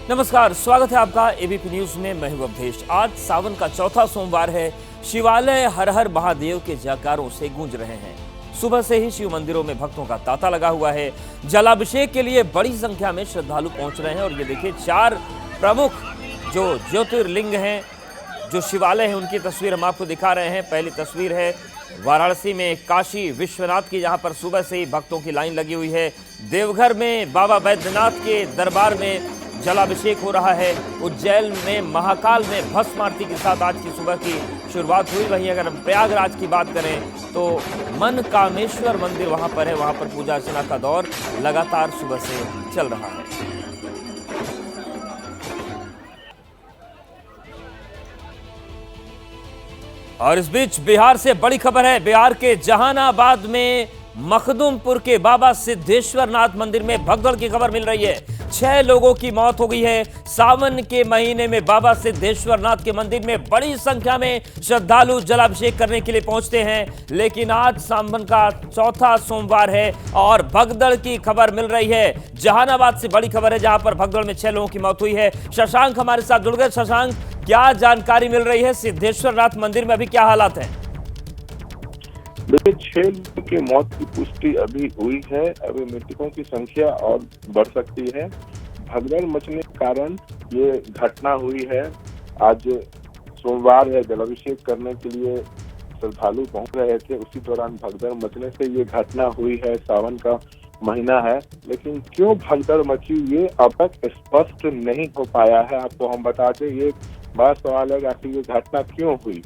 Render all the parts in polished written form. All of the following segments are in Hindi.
नमस्कार, स्वागत है आपका एबीपी न्यूज में। मैं हूं अवधेश। आज सावन का चौथा सोमवार है। शिवालय हर हर महादेव के जयकारों से गूंज रहे हैं। सुबह से ही शिव मंदिरों में भक्तों का तांता लगा हुआ है। जलाभिषेक के लिए बड़ी संख्या में श्रद्धालु पहुंच रहे हैं और ये देखिए 4 प्रमुख जो ज्योतिर्लिंग हैं, जो शिवालय हैं, उनकी तस्वीर हम आपको दिखा रहे हैं। पहली तस्वीर है वाराणसी में काशी विश्वनाथ की, जहां पर सुबह से ही भक्तों की लाइन लगी हुई है। देवघर में बाबा बैद्यनाथ के दरबार में जलाभिषेक हो रहा है। उज्जैन में महाकाल में भस्म आरती के साथ आज की सुबह की शुरुआत हुई। वहीं अगर हम प्रयागराज की बात करें तो मन कामेश्वर मंदिर वहां पर है, वहां पर पूजा अर्चना का दौर लगातार सुबह से चल रहा है। और इस बीच बिहार से बड़ी खबर है। बिहार के जहानाबाद में मखदुमपुर के बाबा सिद्धेश्वरनाथ मंदिर में भगदड़ की खबर मिल रही है। 6 लोगों की मौत हो गई है। सावन के महीने में बाबा सिद्धेश्वरनाथ के मंदिर में बड़ी संख्या में श्रद्धालु जलाभिषेक करने के लिए पहुंचते हैं, लेकिन आज सावन का चौथा सोमवार है और भगदड़ की खबर मिल रही है। जहानाबाद से बड़ी खबर है, जहां पर भगदड़ में 6 लोगों की मौत हुई है। शशांक हमारे साथ जुड़ गए। शशांक, क्या जानकारी मिल रही है? सिद्धेश्वरनाथ मंदिर में अभी क्या हालात है? देखिए, 6 लोगों की मौत की पुष्टि अभी हुई है। अभी मृतकों की संख्या और बढ़ सकती है। भगदड़ मचने के कारण ये घटना हुई है। आज सोमवार है, जलाभिषेक करने के लिए श्रद्धालु पहुंच रहे थे, उसी दौरान भगदड़ मचने से ये घटना हुई है। सावन का महीना है, लेकिन क्यों भगदड़ मची ये अब तक स्पष्ट नहीं हो पाया है। आपको हम बता दें, ये बड़ा सवाल है कि आखिर ये घटना क्यों हुई।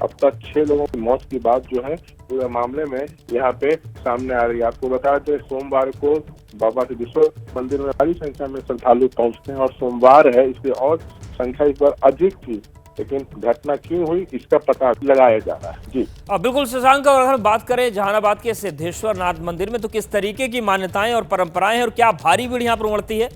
अब तक 6 लोगों की मौत की बात जो है पूरे मामले में यहाँ पे सामने आ रही है। आपको बता दें, सोमवार को बाबा सिद्धेश्वर मंदिर में बड़ी संख्या में श्रद्धालु पहुंचते हैं और सोमवार है, इसलिए और संख्या इस बार अधिक थी। लेकिन घटना क्यों हुई इसका पता लगाया जा रहा है। जी बिल्कुल शशांक, और अगर बात करें जहानाबाद के सिद्धेश्वरनाथ मंदिर में तो किस तरीके की मान्यताएं और परंपराएं हैं और क्या भारी भीड़ यहाँ पर उमड़ती है?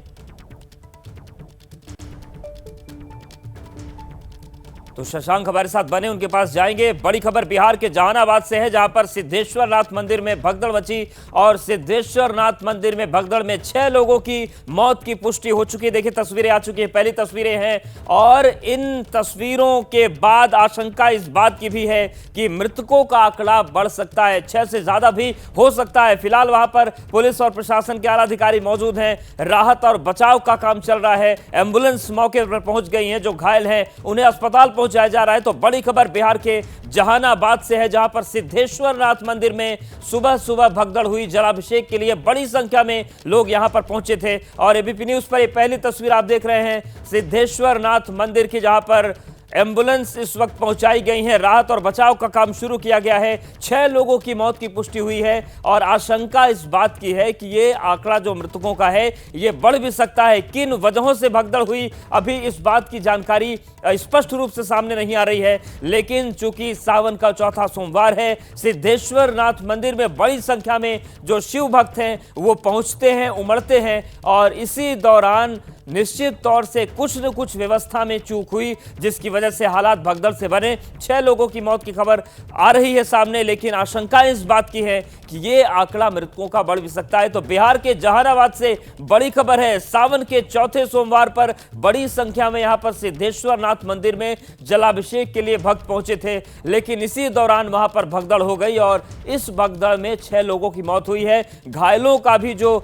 तो शशांक हमारे साथ बने, उनके पास जाएंगे। बड़ी खबर बिहार के जहानाबाद से है, जहां पर सिद्धेश्वरनाथ मंदिर में भगदड़ मची और सिद्धेश्वरनाथ मंदिर में भगदड़ में 6 लोगों की मौत की पुष्टि हो चुकी है। देखिए, तस्वीरें आ चुकी है, पहली तस्वीरें हैं और इन तस्वीरों के बाद आशंका इस बात की भी है कि मृतकों का आंकड़ा बढ़ सकता है, 6 से ज्यादा भी हो सकता है। फिलहाल वहां पर पुलिस और प्रशासन के आला अधिकारी मौजूद हैं। राहत और बचाव का काम चल रहा है। एम्बुलेंस मौके पर पहुंच गई है। जो घायल हैं उन्हें अस्पताल पहुंचाया जा रहा है। तो बड़ी खबर बिहार के जहानाबाद से है, जहां पर सिद्धेश्वरनाथ मंदिर में सुबह सुबह भगदड़ हुई। जलाभिषेक के लिए बड़ी संख्या में लोग यहां पर पहुंचे थे और एबीपी न्यूज पर ये पहली तस्वीर आप देख रहे हैं सिद्धेश्वरनाथ मंदिर की, जहां पर एम्बुलेंस इस वक्त पहुंचाई गई है। राहत और बचाव का काम शुरू किया गया है। 6 लोगों की मौत की पुष्टि हुई है और आशंका इस बात की है कि ये आंकड़ा जो मृतकों का है ये बढ़ भी सकता है। किन वजहों से भगदड़ हुई अभी इस बात की जानकारी स्पष्ट रूप से सामने नहीं आ रही है, लेकिन चूंकि सावन का चौथा सोमवार है, सिद्धेश्वरनाथ मंदिर में बड़ी संख्या में जो शिव भक्त हैं वो पहुंचते हैं, उमड़ते हैं और इसी दौरान निश्चित तौर से कुछ न कुछ व्यवस्था में चूक हुई, जिसकी वजह से हालात भगदड़ से बने। 6 लोगों की मौत की खबर आ रही है सामने, लेकिन आशंका इस बात की है कि ये आंकड़ा मृतकों का बढ़ भी सकता है। तो बिहार के जहानाबाद से बड़ी खबर है, सावन के चौथे सोमवार पर बड़ी संख्या में यहां पर सिद्धेश्वरनाथ मंदिर में जलाभिषेक के लिए भक्त पहुंचे थे, लेकिन इसी दौरान वहां पर भगदड़ हो गई और इस भगदड़ में 6 लोगों की मौत हुई है। घायलों का भी जो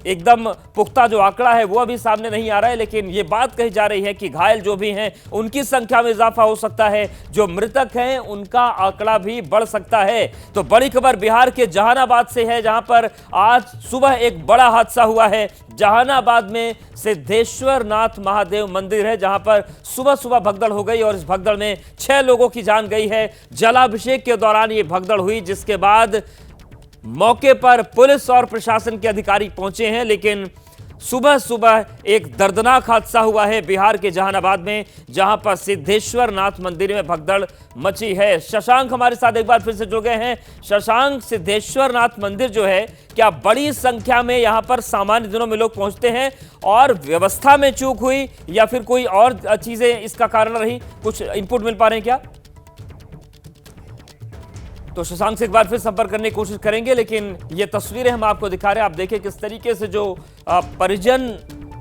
एकदम पुख्ता जो आंकड़ा है वो अभी सामने नहीं आ रहा है, लेकिन ये बात कही जा रही है कि घायल जो भी हैं उनकी संख्या में इजाफा हो सकता है। जो मृतक हैं उनका आंकड़ा भी बढ़ सकता है। तो बड़ी खबर बिहार के जहानाबाद से है, जहां पर आज सुबह एक बड़ा हादसा हुआ है। जहानाबाद में सिद्धेश्वरनाथ महादेव मंदिर है, जहां पर सुबह सुबह भगदड़ हो गई और इस भगदड़ में 6 लोगों की जान गई है। जलाभिषेक के दौरान ये भगदड़ हुई, जिसके बाद मौके पर पुलिस और प्रशासन के अधिकारी पहुंचे हैं, लेकिन सुबह सुबह एक दर्दनाक हादसा हुआ है बिहार के जहानाबाद में, जहां पर सिद्धेश्वरनाथ मंदिर में भगदड़ मची है। शशांक हमारे साथ एक बार फिर से जुड़ गए हैं। शशांक, सिद्धेश्वरनाथ मंदिर जो है, क्या बड़ी संख्या में यहां पर सामान्य दिनों में लोग पहुंचते हैं और व्यवस्था में चूक हुई या फिर कोई और चीजें इसका कारण रही? कुछ इनपुट मिल पा रहे हैं क्या? तो शशांक से एक बार फिर संपर्क करने की कोशिश करेंगे, लेकिन ये तस्वीरें हम आपको दिखा रहे हैं। आप देखिए किस तरीके से जो परिजन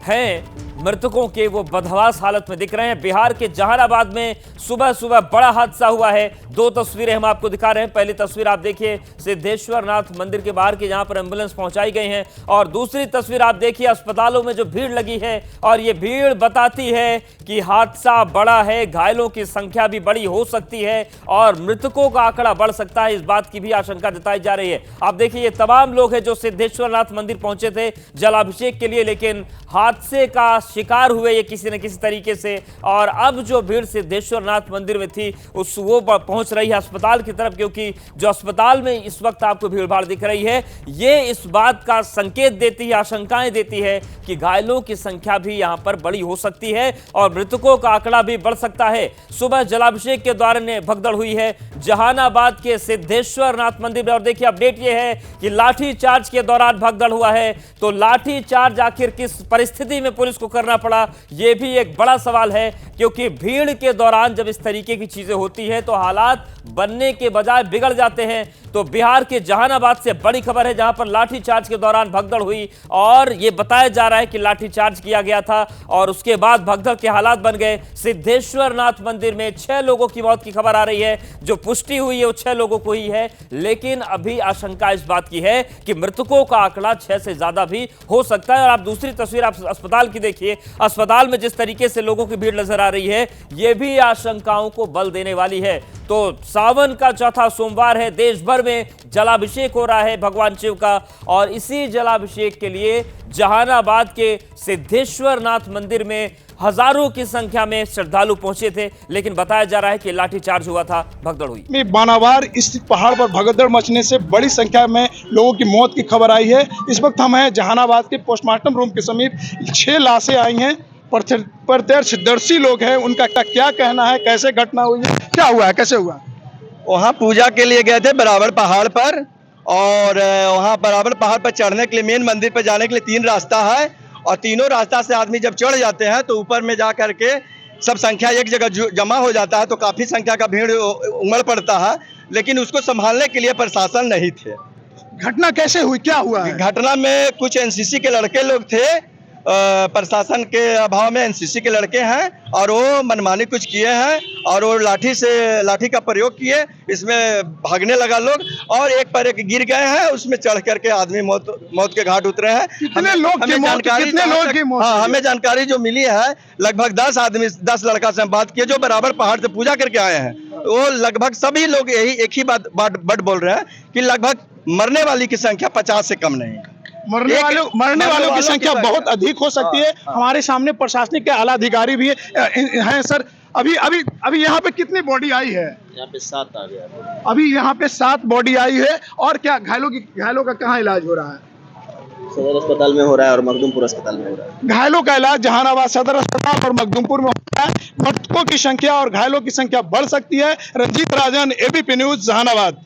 हैं मृतकों के वो बदहवास हालत में दिख रहे हैं। बिहार के जहानाबाद में सुबह सुबह बड़ा हादसा हुआ है। दो तस्वीरें हम आपको दिखा रहे हैं। पहली तस्वीर आप देखिए सिद्धेश्वर नाथ मंदिर के बाहर की, जहां पर एम्बुलेंस पहुंचाई गई है, और दूसरी तस्वीर आप देखिए अस्पतालों में जो भीड़ लगी है, और ये भीड़ बताती है कि हादसा बड़ा है, घायलों की संख्या भी बड़ी हो सकती है और मृतकों का आंकड़ा बढ़ सकता है। इस बात की भी आशंका जताई जा रही है। आप देखिए ये तमाम लोग हैं जो सिद्धेश्वर नाथ मंदिर पहुंचे थे जलाभिषेक के लिए, लेकिन हादसे का शिकार हुए ये किसी न किसी तरीके से, और अब जो भीड़ सिद्धेश्वर नाथ मंदिर में थी वो पहुंच रही है अस्पताल की तरफ, क्योंकि जो अस्पताल में इस वक्त आपको भीड़ भाड़ दिख रही है ये इस बात का संकेत देती है, आशंकाएं देती है कि घायलों की संख्या भी यहां पर बड़ी हो सकती है और मृतकों का आंकड़ा भी बढ़ सकता है। सुबह जलाभिषेक के दौरान भगदड़ हुई है जहानाबाद के सिद्धेश्वर नाथ मंदिर में, और देखिए अपडेट ये है कि लाठी चार्ज के दौरान भगदड़ हुआ है। तो लाठी चार्ज आखिर किस परिस्थिति में पुलिस को करना पड़ा, यह भी एक बड़ा सवाल है, क्योंकि भीड़ के दौरान जब इस तरीके की चीजें होती हैं तो हालात बनने के बजाय बिगड़ जाते हैं। तो बिहार के जहानाबाद से बड़ी खबर है, जहां पर लाठीचार्ज के दौरान भगदड़ हुई और यह बताया जा रहा है कि लाठीचार्ज किया गया था और उसके बाद भगदड़ के हालात बन गए। सिद्धेश्वर नाथ मंदिर में 6 लोगों की मौत की खबर आ रही है। जो पुष्टि हुई है वो 6 लोगों को ही है, लेकिन अभी आशंका इस बात की है कि मृतकों का आंकड़ा 6 से ज्यादा भी हो सकता है। और आप दूसरी तस्वीर आप अस्पताल की देखिए, अस्पताल में जिस तरीके से लोगों की भीड़ नजर आ रही है यह भी आशंकाओं को बल देने वाली है। तो सावन का चौथा सोमवार है, देश भर में जलाभिषेक हो रहा है भगवान शिव का, और इसी जलाभिषेक के लिए जहानाबाद के सिद्धेश्वर नाथ मंदिर में हजारों की संख्या में श्रद्धालु पहुंचे थे, लेकिन बताया जा रहा है कि लाठीचार्ज हुआ था, भगदड़ हुई। बानावार स्थित पहाड़ पर भगदड़ मचने से बड़ी संख्या में लोगों की मौत की खबर आई है। इस वक्त हम हैं जहानाबाद के पोस्टमार्टम रूम के समीप। 6 लाशें आई हैं, प्रत्यक्षदर्शी लोग हैं, उनका क्या कहना है, कैसे घटना हुई है, क्या हुआ है, कैसे हुआ? वहाँ पूजा के लिए गए थे बराबर पहाड़ पर, और वहाँ बराबर पहाड़ पर चढ़ने के लिए, मेन मंदिर पर जाने के लिए 3 रास्ता है, और तीनों रास्ता से आदमी जब चढ़ जाते हैं तो ऊपर में जा करके सब संख्या एक जगह जमा हो जाता है, तो काफ़ी संख्या का भीड़ उमड़ पड़ता है, लेकिन उसको संभालने के लिए प्रशासन नहीं थे। घटना कैसे हुई, क्या हुआ है? घटना में कुछ एनसीसी के लड़के लोग थे, प्रशासन के अभाव में एनसीसी के लड़के हैं और वो मनमानी कुछ किए हैं और वो लाठी का प्रयोग किए, इसमें भागने लगा लोग और एक पर एक गिर गए हैं, उसमें चढ़ करके आदमी मौत के घाट उतरे हैं। कितने लोग की मौत? हाँ, हमें जानकारी जो मिली है लगभग 10 लड़का से हम बात किए जो बराबर पहाड़ से पूजा करके आए हैं। वो लगभग सभी लोग एक ही बात बोल रहे हैं कि लगभग मरने वाली की संख्या 50 से कम नहीं है। मरने वालों की संख्या बहुत अधिक हो सकती है। हमारे सामने प्रशासनिक के आला अधिकारी भी हैं सर। अभी यहाँ पे कितनी बॉडी आई है? यहाँ पे 7 आ गया। अभी यहाँ पे 7 बॉडी आई है। और क्या घायलों का कहाँ इलाज हो रहा है? सदर अस्पताल में हो रहा है और मखदूमपुर अस्पताल में हो रहा है। घायलों का इलाज जहानाबाद सदर अस्पताल और मखदूमपुर में हो रहा है। मृतकों की संख्या और घायलों की संख्या बढ़ सकती है। रंजीत राजन, एबीपी न्यूज, जहानाबाद।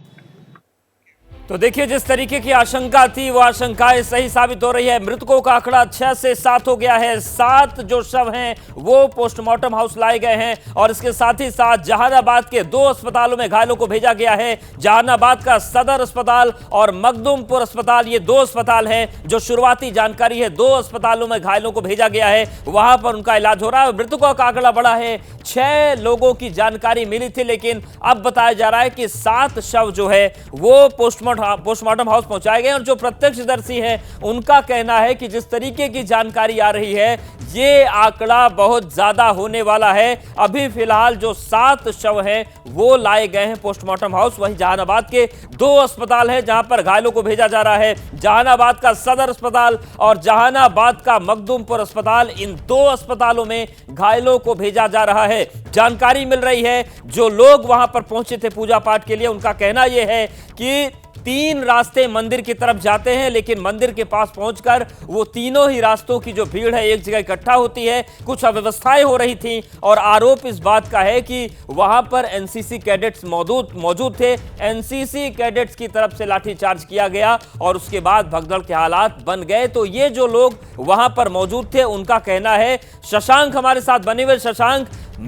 तो देखिए जिस तरीके की आशंका थी वो आशंकाएं सही साबित हो रही है। मृतकों का आंकड़ा 6 से 7 हो गया है। 7 जो शव हैं वो पोस्टमार्टम हाउस लाए गए हैं और इसके साथ ही साथ जहानाबाद के 2 अस्पतालों में घायलों को भेजा गया है। जहानाबाद का सदर अस्पताल और मखदूमपुर अस्पताल, ये 2 अस्पताल हैं जो शुरुआती जानकारी है 2 अस्पतालों में घायलों को भेजा गया है, वहां पर उनका इलाज हो रहा है। मृतकों का आंकड़ा बढ़ा है। 6 लोगों की जानकारी मिली थी, लेकिन अब बताया जा रहा है कि 7 शव जो है वो पोस्टमार्टम हाउस पहुंचाए गए। और जो प्रत्यक्षदर्शी हैं उनका कहना है कि जिस तरीके की जानकारी आ रही है ये आंकड़ा बहुत ज्यादा होने वाला है। अभी फिलहाल जो 7 शव हैं वो लाए गए हैं पोस्टमार्टम हाउस। वहीं जहानाबाद के 2 अस्पताल हैं जहां पर घायलों को भेजा जा रहा है, जहानाबाद का सदर अस्पताल और जहानाबाद का मखदूमपुर अस्पताल। इन 2 अस्पतालों में घायलों को भेजा जा रहा है। जानकारी मिल रही है जो लोग वहां पर पहुंचे थे पूजा पाठ के लिए, उनका कहना यह है कि 3 रास्ते मंदिर की तरफ जाते हैं, लेकिन मंदिर के पास पहुंचकर वो तीनों ही रास्तों की जो भीड़ है एक जगह इकट्ठा होती है। कुछ अव्यवस्थाएं हो रही थी और आरोप इस बात का है कि वहां पर एनसीसी कैडेट्स मौजूद थे। एनसीसी कैडेट्स की तरफ से लाठीचार्ज किया गया और उसके बाद भगदड़ के हालात बन गए। तो ये जो लोग वहां पर मौजूद थे उनका कहना है। शशांक हमारे साथ बने हुए। शशांक,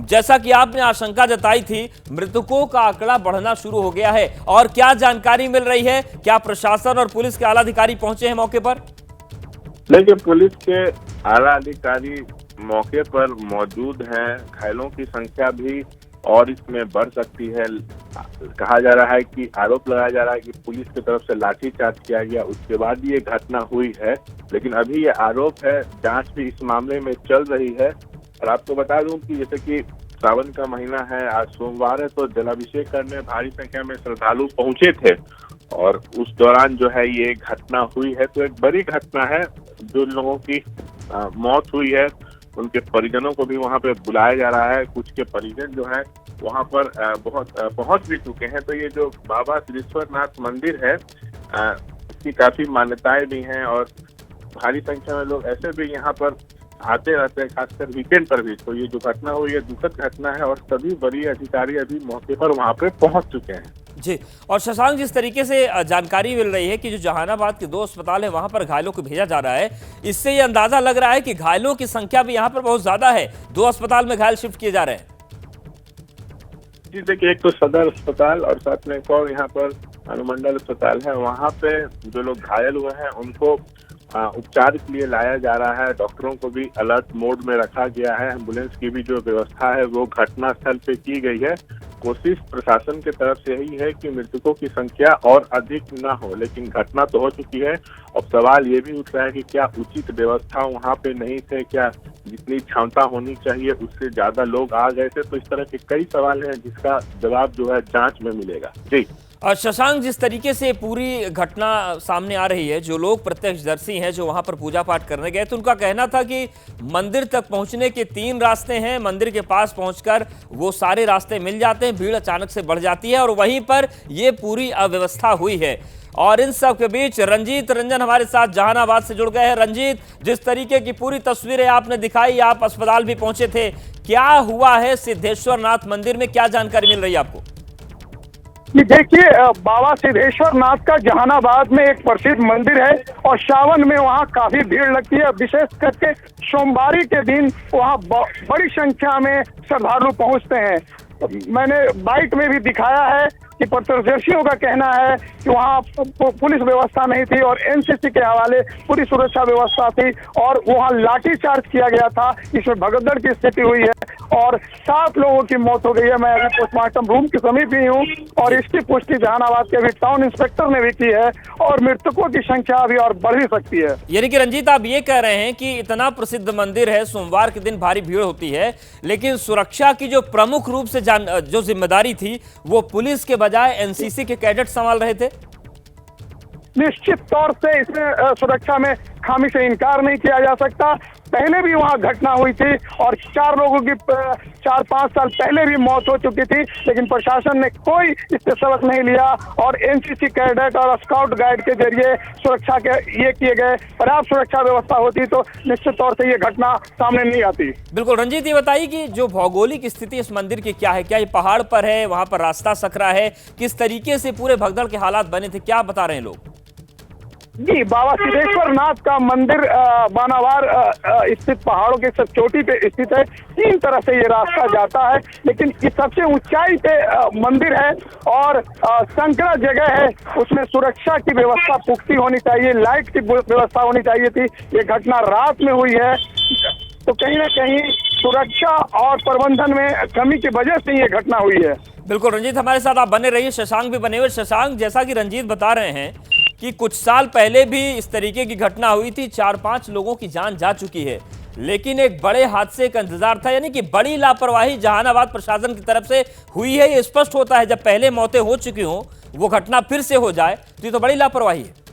जैसा कि आपने आशंका जताई थी मृतकों का आंकड़ा बढ़ना शुरू हो गया है, और क्या जानकारी मिल रही है? क्या प्रशासन और पुलिस के आला अधिकारी पहुंचे हैं मौके पर? देखिए, पुलिस के आला अधिकारी मौके पर मौजूद हैं। घायलों की संख्या भी और इसमें बढ़ सकती है। कहा जा रहा है कि आरोप लगाया जा रहा है कि पुलिस की तरफ से लाठीचार्ज किया गया, उसके बाद ये घटना हुई है। लेकिन अभी ये आरोप है, जांच भी इस मामले में चल रही है। और आपको बता दूं कि जैसे कि सावन का महीना है, आज सोमवार है, तो जलाभिषेक करने भारी संख्या में श्रद्धालु पहुंचे थे और उस दौरान जो है ये घटना हुई है। तो एक बड़ी घटना है। जो लोगों की मौत हुई है उनके परिजनों को भी वहां पे बुलाया जा रहा है। कुछ के परिजन जो है वहां पर बहुत पहुंच भी चुके हैं। तो ये जो बाबा सिद्धेश्वरनाथ मंदिर है, इसकी काफी मान्यताएं भी हैं और भारी संख्या में लोग ऐसे भी यहाँ पर आते रहते हैं, खासकर वीकेंड पर भी। तो ये जो घटना हुई है दुखद घटना है और सभी वरीय अधिकारी अभी मौके पर वहां पे पहुंच चुके हैं। जी, और शशांक, जिस तरीके से जानकारी मिल रही है कि जो जहानाबाद के 2 अस्पताल है वहां पर घायलों को भेजा जा रहा है, इससे ये अंदाजा लग रहा है कि घायलों की संख्या भी यहाँ पर बहुत ज्यादा है। 2 अस्पताल में घायल शिफ्ट किए जा रहे हैं। जी देखिए, एक तो सदर अस्पताल और साथ में एक और यहाँ पर अनुमंडल अस्पताल है। वहाँ पे जो लोग घायल हुए हैं उनको उपचार के लिए लाया जा रहा है। डॉक्टरों को भी अलर्ट मोड में रखा गया है। एम्बुलेंस की भी जो व्यवस्था है वो घटना स्थल पे की गई है। कोशिश प्रशासन की तरफ से यही है कि मृतकों की संख्या और अधिक न हो, लेकिन घटना तो हो चुकी है। अब सवाल ये भी उठ रहा है कि क्या उचित व्यवस्था वहाँ पे नहीं थे, क्या जितनी क्षमता होनी चाहिए उससे ज्यादा लोग आ गए थे। तो इस तरह के कई सवाल हैं जिसका जवाब जो है जांच में मिलेगा। जी और शशांक, जिस तरीके से पूरी घटना सामने आ रही है, जो लोग प्रत्यक्षदर्शी हैं जो वहां पर पूजा पाठ करने गए तो उनका कहना था कि मंदिर तक पहुंचने के 3 रास्ते हैं। मंदिर के पास पहुंचकर वो सारे रास्ते मिल जाते हैं, भीड़ अचानक से बढ़ जाती है और वहीं पर ये पूरी अव्यवस्था हुई है। और इन सब के बीच रंजीत रंजन हमारे साथ जहानाबाद से जुड़ गए हैं। रंजीत, जिस तरीके की पूरी तस्वीरें आपने दिखाई, आप अस्पताल भी पहुंचे थे, क्या हुआ है सिद्धेश्वरनाथ मंदिर में, क्या जानकारी मिल रही है आपको? ये देखिए, बाबा सिद्धेश्वरनाथ का जहानाबाद में एक प्रसिद्ध मंदिर है और सावन में वहाँ काफी भीड़ लगती है। विशेष करके सोमवारी के दिन वहाँ बड़ी संख्या में श्रद्धालु पहुँचते हैं। मैंने बाइक में भी दिखाया है कि प्रत्यक्षदर्शियों का कहना है कि वहाँ पुलिस व्यवस्था नहीं थी और एनसीसी के हवाले पूरी सुरक्षा व्यवस्था थी और वहाँ लाठीचार्ज किया गया था। इसमें भगदड़ की स्थिति हुई है और 7 लोगों की मौत हो गई है। मैं अभी पोस्टमार्टम रूम के समीप ही हूँ और इसकी पुष्टि जहानाबाद के अभी टाउन इंस्पेक्टर ने भी की है और मृतकों की संख्या अभी और बढ़ भी सकती है। यानी कि रंजीत, आप ये कह रहे हैं कि इतना प्रसिद्ध मंदिर है, सोमवार के दिन भारी भीड़ होती है, लेकिन सुरक्षा की जो प्रमुख रूप से जो जिम्मेदारी थी वो पुलिस के बजाय एनसीसी के कैडेट संभाल रहे थे। निश्चित तौर से इसमें सुरक्षा में खामी से इनकार नहीं किया जा सकता। पहले भी वहाँ घटना हुई थी और 4 लोगों की 4-5 साल पहले भी मौत हो चुकी थी, लेकिन प्रशासन ने कोई इससे सबक नहीं लिया और एनसीसी कैडेट और स्काउट गाइड के जरिए सुरक्षा के ये किए गए। पर्याप्त सुरक्षा व्यवस्था होती तो निश्चित तौर से ये घटना सामने नहीं आती। बिल्कुल रंजीत, ये बताइए कि जो भौगोलिक स्थिति इस मंदिर की क्या है? क्या ये पहाड़ पर है, वहां पर रास्ता सकरा है, किस तरीके से पूरे भगदड़ के हालात बने थे, क्या बता रहे हैं लोग? जी, बाबा सिद्धेश्वरनाथ का मंदिर बानावार स्थित पहाड़ों के सब चोटी पे स्थित है। 3 तरह से ये रास्ता जाता है, लेकिन ये सबसे ऊंचाई पे मंदिर है और संकरा जगह है। उसमें सुरक्षा की व्यवस्था पुख्ती होनी चाहिए, लाइट की व्यवस्था होनी चाहिए थी। ये घटना रात में हुई है तो कहीं ना कहीं सुरक्षा और प्रबंधन में कमी की वजह से ये घटना हुई है। बिल्कुल रंजीत, हमारे साथ आप बने रहिए, शशांक भी बने हुए। शशांक, जैसा कि रंजीत बता रहे हैं कि कुछ साल पहले भी इस तरीके की घटना हुई थी, 4-5 लोगों की जान जा चुकी है, लेकिन एक बड़े हादसे का इंतजार था। यानी कि बड़ी लापरवाही जहानाबाद प्रशासन की तरफ से हुई है। ये स्पष्ट होता है जब पहले मौतें हो चुकी हों, वो घटना फिर से हो जाए तो ये तो बड़ी लापरवाही है।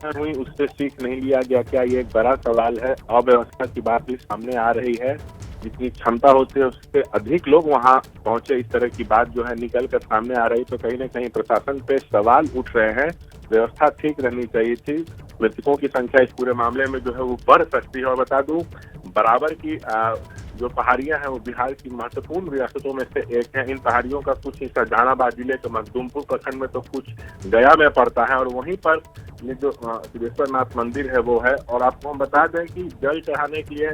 हुई उससे सीख नहीं लिया गया, क्या ये एक बड़ा सवाल है। अव्यवस्था की बात भी सामने आ रही है। जितनी क्षमता होती है उससे अधिक लोग वहां पहुंचे, इस तरह की बात जो है निकल कर सामने आ रही। तो कहीं ना कहीं प्रशासन पे सवाल उठ रहे हैं। व्यवस्था ठीक रहनी चाहिए थी। मृतकों की संख्या इस पूरे मामले में जो है वो बढ़ सकती है। और बता दूं, बराबर की जो पहाड़ियां हैं वो बिहार की महत्वपूर्ण रियासतों में से एक है। इन पहाड़ियों का कुछ हिस्सा जहानाबाद जिले के मखदूमपुर प्रखंड में तो कुछ गया में पड़ता है और वहीं पर ये जो सिद्धेश्वरनाथ मंदिर है वो है। और आपको हम बता दें कि जल चढ़ाने के लिए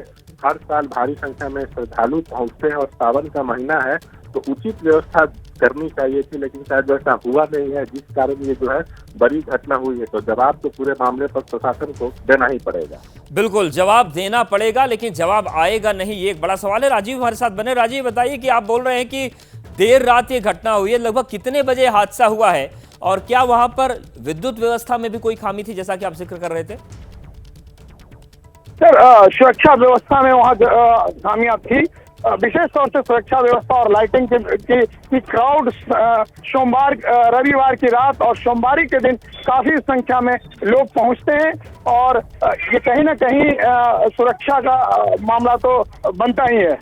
हर साल भारी संख्या में श्रद्धालु पहुंचते हैं और सावन का महीना है तो उचित व्यवस्था करनी चाहिए थी, लेकिन शायद वैसा हुआ नहीं है, जिस कारण ये जो है बड़ी घटना हुई है। तो जवाब तो पूरे मामले पर प्रशासन को देना ही पड़ेगा। बिल्कुल जवाब देना पड़ेगा, लेकिन जवाब आएगा नहीं, ये एक बड़ा सवाल है। राजीव हमारे साथ बने। राजीव बताइए कि आप बोल रहे हैं कि देर रात ये घटना हुई है, लगभग कितने बजे हादसा हुआ है और क्या वहां पर विद्युत व्यवस्था में भी कोई खामी थी, जैसा कि आप जिक्र कर रहे थे? सर, सुरक्षा व्यवस्था में वहाँ खामियां थी, विशेष तौर से सुरक्षा व्यवस्था और लाइटिंग की क्राउड सोमवार, रविवार की रात और सोमवारी के दिन काफी संख्या में लोग पहुंचते हैं और ये कहीं ना कहीं सुरक्षा का मामला तो बनता ही है।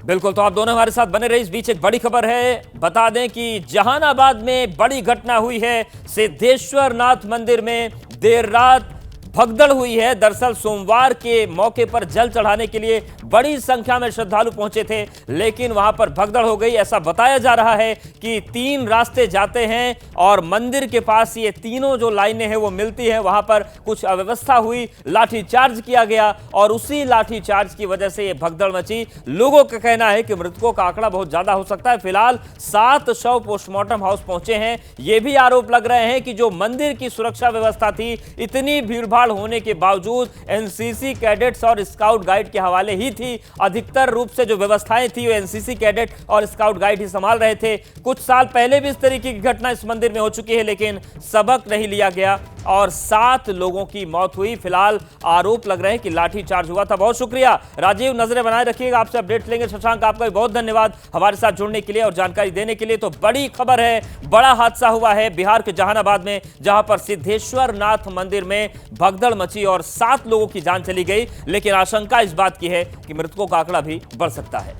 बिल्कुल, तो आप दोनों हमारे साथ बने रहे। इस बीच एक बड़ी खबर है, बता दें कि जहानाबाद में बड़ी घटना हुई है। सिद्धेश्वर नाथ मंदिर में देर रात भगदड़ हुई है। दरअसल सोमवार के मौके पर जल चढ़ाने के लिए बड़ी संख्या में श्रद्धालु पहुंचे थे, लेकिन वहां पर भगदड़ हो गई। ऐसा बताया जा रहा है कि 3 रास्ते जाते हैं और मंदिर के पास ये तीनों जो लाइनें हैं वो मिलती हैं, वहां पर कुछ अव्यवस्था हुई, लाठीचार्ज किया गया और उसी लाठीचार्ज की वजह से ये भगदड़ मची। लोगों का कहना है कि मृतकों का आंकड़ा बहुत ज्यादा हो सकता है। फिलहाल 7 शव पोस्टमार्टम हाउस पहुंचे हैं। ये भी आरोप लग रहे हैं कि जो मंदिर की सुरक्षा व्यवस्था थी, इतनी भीड़भाड़ होने के बावजूद एनसीसी कैडेट्स और स्काउट गाइड के हवाले ही थी। अधिकतर रूप से जो व्यवस्थाएं थी वो एनसीसी कैडेट और स्काउट गाइड ही संभाल रहे थे। कुछ साल पहले भी इस तरीके की घटना इस मंदिर में हो चुकी है, लेकिन सबक नहीं लिया गया और 7 लोगों की मौत हुई। फिलहाल आरोप लग रहे हैं कि लाठीचार्ज हुआ था। बहुत शुक्रिया राजीव, नजरें बनाए रखिएगा, आपसे अपडेट लेंगे। शशांक, आपका भी बहुत धन्यवाद हमारे साथ जुड़ने के लिए और जानकारी देने के लिए। तो बड़ी खबर है, बड़ा हादसा हुआ है बिहार के जहानाबाद में, जहां पर सिद्धेश्वर नाथ मंदिर में भगदड़ मची और 7 लोगों की जान चली गई, लेकिन आशंका इस बात की है कि मृतकों का आंकड़ा भी बढ़ सकता है।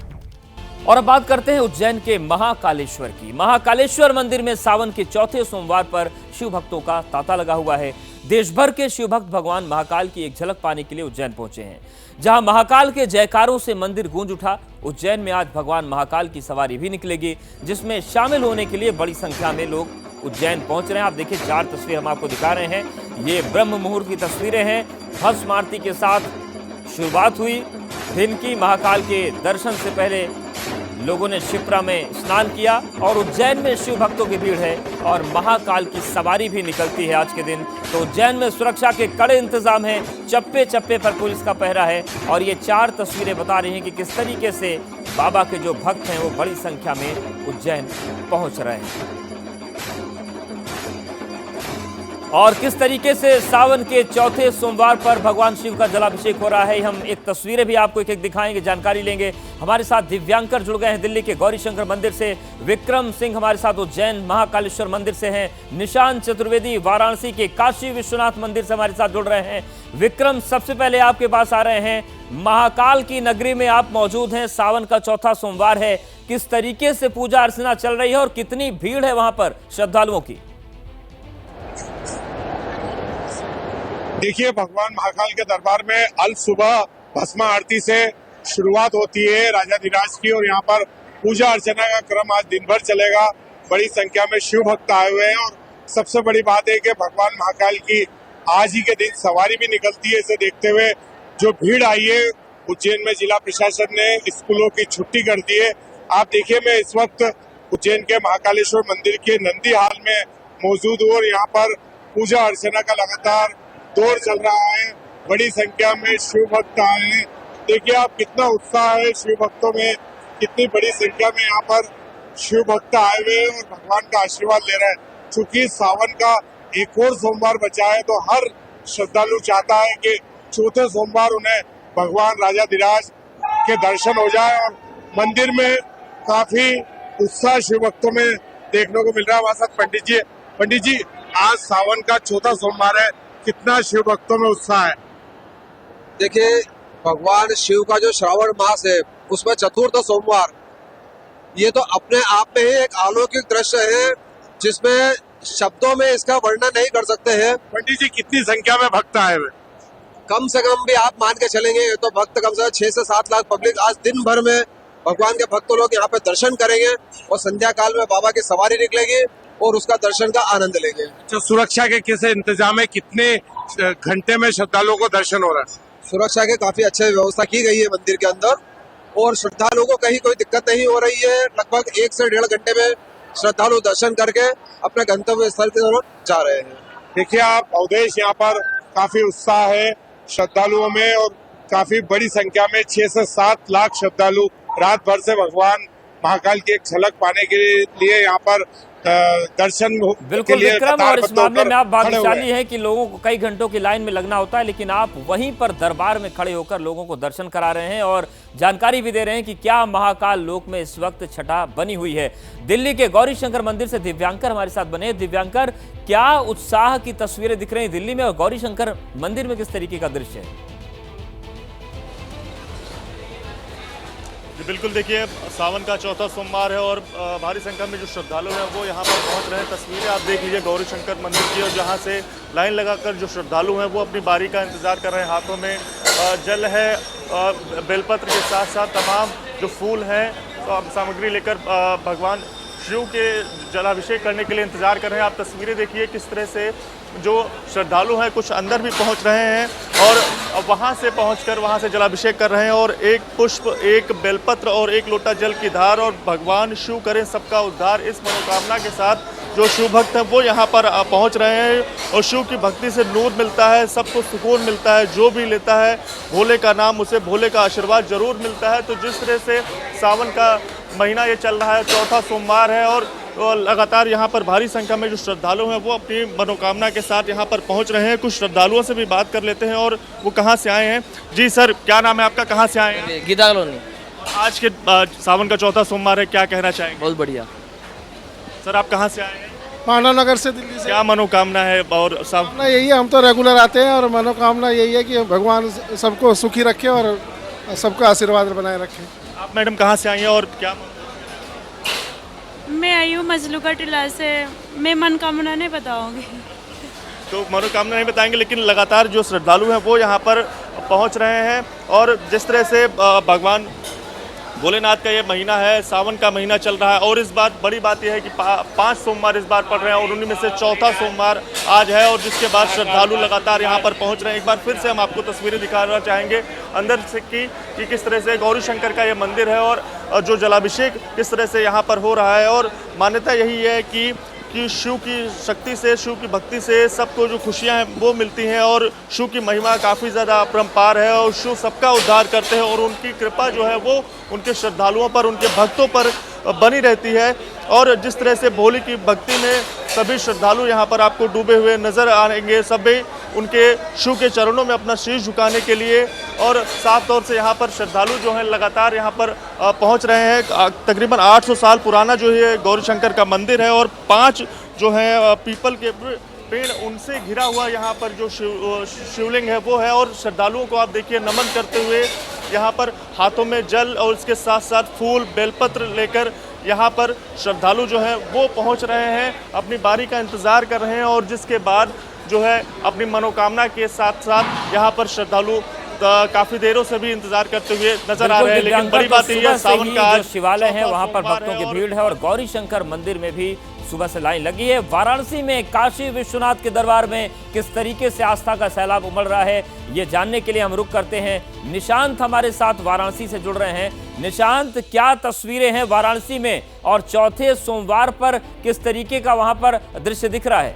और अब बात करते हैं उज्जैन के महाकालेश्वर की। महाकालेश्वर मंदिर में सावन के चौथे सोमवार पर शिव भक्तों का तांता लगा हुआ है। देश भर के शिव भक्त भगवान महाकाल की एक झलक पाने के लिए उज्जैन पहुंचे हैं, जहां महाकाल के जयकारों से मंदिर गूंज उठा। उज्जैन में आज भगवान महाकाल की सवारी भी निकलेगी, जिसमें शामिल होने के लिए बड़ी संख्या में लोग उज्जैन पहुंच रहे हैं। आप देखिए 4 तस्वीर हम आपको दिखा रहे हैं। ये ब्रह्म मुहूर्त की तस्वीरें हैं। भस्म आरती के साथ शुरुआत हुई दिन की। महाकाल के दर्शन से पहले लोगों ने शिप्रा में स्नान किया और उज्जैन में शिव भक्तों की भीड़ है और महाकाल की सवारी भी निकलती है आज के दिन। तो उज्जैन में सुरक्षा के कड़े इंतजाम हैं, चप्पे चप्पे पर पुलिस का पहरा है और ये 4 तस्वीरें बता रही हैं कि किस तरीके से बाबा के जो भक्त हैं वो बड़ी संख्या में उज्जैन पहुंच रहे हैं और किस तरीके से सावन के चौथे सोमवार पर भगवान शिव का जलाभिषेक हो रहा है। हम एक तस्वीरें भी आपको एक दिखाएंगे, जानकारी लेंगे। हमारे साथ दिव्यांकर जुड़ गए हैं दिल्ली के गौरी शंकर मंदिर से, विक्रम सिंह हमारे साथ उज्जैन महाकालेश्वर मंदिर से हैं, निशांत चतुर्वेदी वाराणसी के काशी विश्वनाथ मंदिर से हमारे साथ जुड़ रहे हैं। विक्रम, सबसे पहले आपके पास आ रहे हैं, महाकाल की नगरी में आप मौजूद हैं, सावन का चौथा सोमवार है, किस तरीके से पूजा अर्चना चल रही है और कितनी भीड़ है वहां पर श्रद्धालुओं की? देखिए, भगवान महाकाल के दरबार में अल सुबह भस्म आरती से शुरुआत होती है राजाधिराज की और यहाँ पर पूजा अर्चना का क्रम आज दिन भर चलेगा। बड़ी संख्या में शिव भक्त आए हुए हैं और सबसे बड़ी बात है कि भगवान महाकाल की आज ही के दिन सवारी भी निकलती है। इसे देखते हुए जो भीड़ आई है, उज्जैन में जिला प्रशासन ने स्कूलों की छुट्टी कर दी है। आप देखिए, मैं इस वक्त उज्जैन के महाकालेश्वर मंदिर के नंदी हाल में मौजूद हूँ और यहाँ पर पूजा अर्चना का लगातार दौर चल रहा है। बड़ी संख्या में शिव भक्त आए हैं। देखिए आप, कितना उत्साह है शिव भक्तों में, कितनी बड़ी संख्या में यहाँ पर शिव भक्त आए हुए हैं और भगवान का आशीर्वाद ले रहे हैं। चूंकि सावन का एक और सोमवार बचा है, तो हर श्रद्धालु चाहता है कि चौथे सोमवार उन्हें भगवान राजाधिराज के दर्शन हो जाए और मंदिर में काफी उत्साह शिव भक्तों में देखने को मिल रहा है। हमारे साथ पंडित जी, आज सावन का चौथा सोमवार है, कितना शिव भक्तों में उत्साह है? देखिए, भगवान शिव का जो श्रावण मास है उसमें चतुर्थ सोमवार, ये तो अपने आप में ही एक अलौकिक दृश्य है जिसमें शब्दों में इसका वर्णन नहीं कर सकते हैं। पंडित जी, कितनी संख्या में भक्त आए हुए? कम से कम भी आप मान के चलेंगे तो भक्त कम से कम 6 से 7 लाख पब्लिक आज दिन भर में भगवान के भक्त लोग यहाँ पे दर्शन करेंगे और संध्या काल में बाबा की सवारी निकलेगी और उसका दर्शन का आनंद लेंगे। अच्छा, सुरक्षा के कैसे इंतजाम है? कितने घंटे में श्रद्धालुओं को दर्शन हो रहा है? सुरक्षा के काफी अच्छे व्यवस्था की गई है मंदिर के अंदर और श्रद्धालुओं को कहीं कोई दिक्कत नहीं हो रही है। लगभग 1 से 1.5 घंटे में श्रद्धालु दर्शन करके अपने गंतव्य स्थल की तरफ जा रहे हैं। देखिए आप अवधेश, यहाँ पर काफी उत्साह है श्रद्धालुओं में और काफी बड़ी संख्या में 6 से 7 लाख श्रद्धालु रात भर से भगवान महाकाल की एक झलक पाने के लिए यहाँ पर दर्शन बिल्कुल विक्रम, और इस मामले में आप भाग्यशाली हैं कि लोगों को कई घंटों की लाइन में लगना होता है, लेकिन आप वहीं पर दरबार में खड़े होकर लोगों को दर्शन करा रहे हैं और जानकारी भी दे रहे हैं कि क्या महाकाल लोक में इस वक्त छठा बनी हुई है। दिल्ली के गौरी शंकर मंदिर से दिव्यांकर हमारे साथ बने। दिव्यांकर, क्या उत्साह की तस्वीरें दिख रही हैं दिल्ली में और गौरी शंकर मंदिर में किस तरीके का दृश्य है? बिल्कुल, देखिए सावन का चौथा सोमवार है और भारी संख्या में जो श्रद्धालु हैं वो यहाँ पर पहुँच रहे हैं। तस्वीरें आप देख लीजिए गौरी शंकर मंदिर की, और जहाँ से लाइन लगाकर जो श्रद्धालु हैं वो अपनी बारी का इंतजार कर रहे हैं। हाथों में जल है, बेलपत्र के साथ साथ तमाम जो फूल हैं सामग्री लेकर भगवान शिव के जलाभिषेक करने के लिए इंतजार कर रहे हैं। आप तस्वीरें देखिए किस तरह से जो श्रद्धालु हैं कुछ अंदर भी पहुंच रहे हैं और वहां से पहुंचकर वहां से जलाभिषेक कर रहे हैं, और एक पुष्प, एक बेलपत्र और एक लोटा जल की धार, और भगवान शिव करें सबका उद्धार, इस मनोकामना के साथ जो शिव भक्त हैं वो यहाँ पर पहुँच रहे हैं। और शिव की भक्ति से नूर मिलता है, सबको सुकून मिलता है, जो भी लेता है भोले का नाम उसे भोले का आशीर्वाद जरूर मिलता है। तो जिस तरह से सावन का महीना ये चल रहा है, चौथा सोमवार है, और लगातार यहाँ पर भारी संख्या में जो श्रद्धालु हैं वो अपनी मनोकामना के साथ यहाँ पर पहुँच रहे हैं। कुछ श्रद्धालुओं से भी बात कर लेते हैं और वो कहाँ से आए हैं। जी सर, क्या नाम है आपका, कहाँ से आए हैं? गीता कॉलोनी। आज के सावन का चौथा सोमवार है, क्या कहना चाहेंगे? बहुत बढ़िया। सर आप कहाँ से आए हैं? मानव नगर से, दिल्ली से। क्या मनोकामना है? और सब यही है, हम तो रेगुलर आते हैं और मनोकामना यही है कि भगवान सबको सुखी रखे और सबका आशीर्वाद बनाए रखे। आप मैडम कहाँ से आई हैं और क्या? मैं आई हूँ मजलूका टिला से। मैं मनोकामना नहीं बताऊंगी। तो मनोकामना नहीं बताएंगे, लेकिन लगातार जो श्रद्धालु हैं वो यहाँ पर पहुँच रहे हैं। और जिस तरह से भगवान भोलेनाथ का ये महीना है, सावन का महीना चल रहा है, और इस बार बड़ी बात यह है कि 5 सोमवार इस बार पड़ रहे हैं और उन्हीं में से चौथा सोमवार आज है, और जिसके बाद श्रद्धालु लगातार यहाँ पर पहुँच रहे हैं। एक बार फिर से हम आपको तस्वीरें दिखाना चाहेंगे अंदर से कि किस तरह से गौरी शंकर का ये मंदिर है और जो जलाभिषेक किस तरह से यहाँ पर हो रहा है। और मान्यता यही है कि शिव की शक्ति से, शिव की भक्ति से सबको जो खुशियां हैं वो मिलती हैं, और शिव की महिमा काफ़ी ज़्यादा अपरंपार है, और शिव सबका उद्धार करते हैं, और उनकी कृपा जो है वो उनके श्रद्धालुओं पर, उनके भक्तों पर बनी रहती है। और जिस तरह से भोले की भक्ति में सभी श्रद्धालु यहाँ पर आपको डूबे हुए नजर आएंगे, सभी उनके शिव के चरणों में अपना शीश झुकाने के लिए, और साफ तौर से यहाँ पर श्रद्धालु जो हैं लगातार यहाँ पर पहुँच रहे हैं। तकरीबन 800 साल पुराना जो है गौरी शंकर का मंदिर है, और 5 जो है पीपल के पेड़ उनसे घिरा हुआ यहाँ पर जो शिवलिंग है वो है। और श्रद्धालुओं को आप देखिए नमन करते हुए यहाँ पर हाथों में जल और उसके साथ साथ फूल बेलपत्र लेकर यहाँ पर श्रद्धालु जो हैं वो पहुँच रहे हैं, अपनी बारी का इंतज़ार कर रहे हैं, और जिसके बाद जो है अपनी मनोकामना के साथ साथ यहाँ पर श्रद्धालु काफी देरों से भी इंतजार करते हुए नजर आ रहे हैं। लेकिन बड़ी बात यह है सावन का आज शिवालय है, वहां पर भक्तों की भीड़ है, और गौरी शंकर मंदिर में भी सुबह से लाइन लगी है। वाराणसी में काशी विश्वनाथ के दरबार में किस तरीके से आस्था का सैलाब उमड़ रहा है, ये जानने के लिए हम रुक करते हैं। निशांत हमारे साथ वाराणसी से जुड़ रहे हैं। निशांत, क्या तस्वीरें हैं वाराणसी में और चौथे सोमवार पर किस तरीके का वहां पर दृश्य दिख रहा है?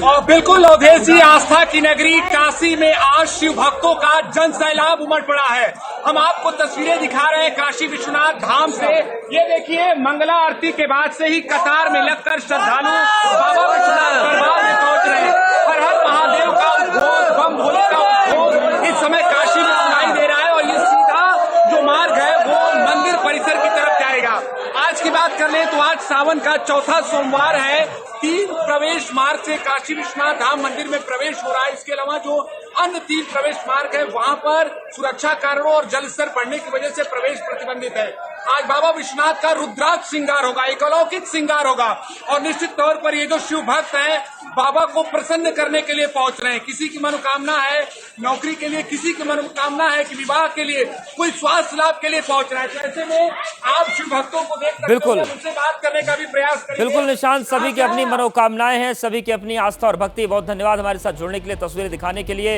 और बिल्कुल अवधेश जी, आस्था की नगरी काशी में आज शिव भक्तों का जन सैलाब उमड़ पड़ा है। हम आपको तस्वीरें दिखा रहे हैं काशी विश्वनाथ धाम से। ये देखिए, मंगला आरती के बाद से ही कतार में लगकर श्रद्धालु बाबा विश्वनाथ दरबार में पहुंच रहे हैं। हर हर महादेव का उद्घोष, बम भोले का उद्घोष इस समय काशी में सुनाई दे रहा है, और ये सीधा जो मार्ग है वो मंदिर परिसर की तरफ जाएगा। आज की बात कर ले तो आज सावन का चौथा सोमवार है। 3 प्रवेश मार्ग से काशी विश्वनाथ धाम मंदिर में प्रवेश हो रहा है। इसके अलावा जो अन्य 3 प्रवेश मार्ग है वहां पर सुरक्षा कारणों और जल स्तर बढ़ने की वजह से प्रवेश प्रतिबंधित है। आज बाबा विश्वनाथ का रुद्राक्ष श्रृंगार होगा, एक अलौकिक श्रृंगार होगा, और निश्चित तौर पर ये जो शिव भक्त हैं बाबा को प्रसन्न करने के लिए पहुंच रहे हैं। किसी की मनोकामना है नौकरी के लिए, किसी की मनोकामना है कि विवाह के लिए, कोई स्वास्थ्य लाभ के लिए पहुंच रहा है। तो ऐसे में आप शिव भक्तों को देख बिल्कुल उनसे बात करने का भी प्रयास करेंगे। बिल्कुल निशांत, सभी की अपनी मनोकामनाएं हैं, सभी की अपनी आस्था और भक्ति। बहुत धन्यवाद हमारे साथ जुड़ने के लिए, तस्वीरें दिखाने के लिए।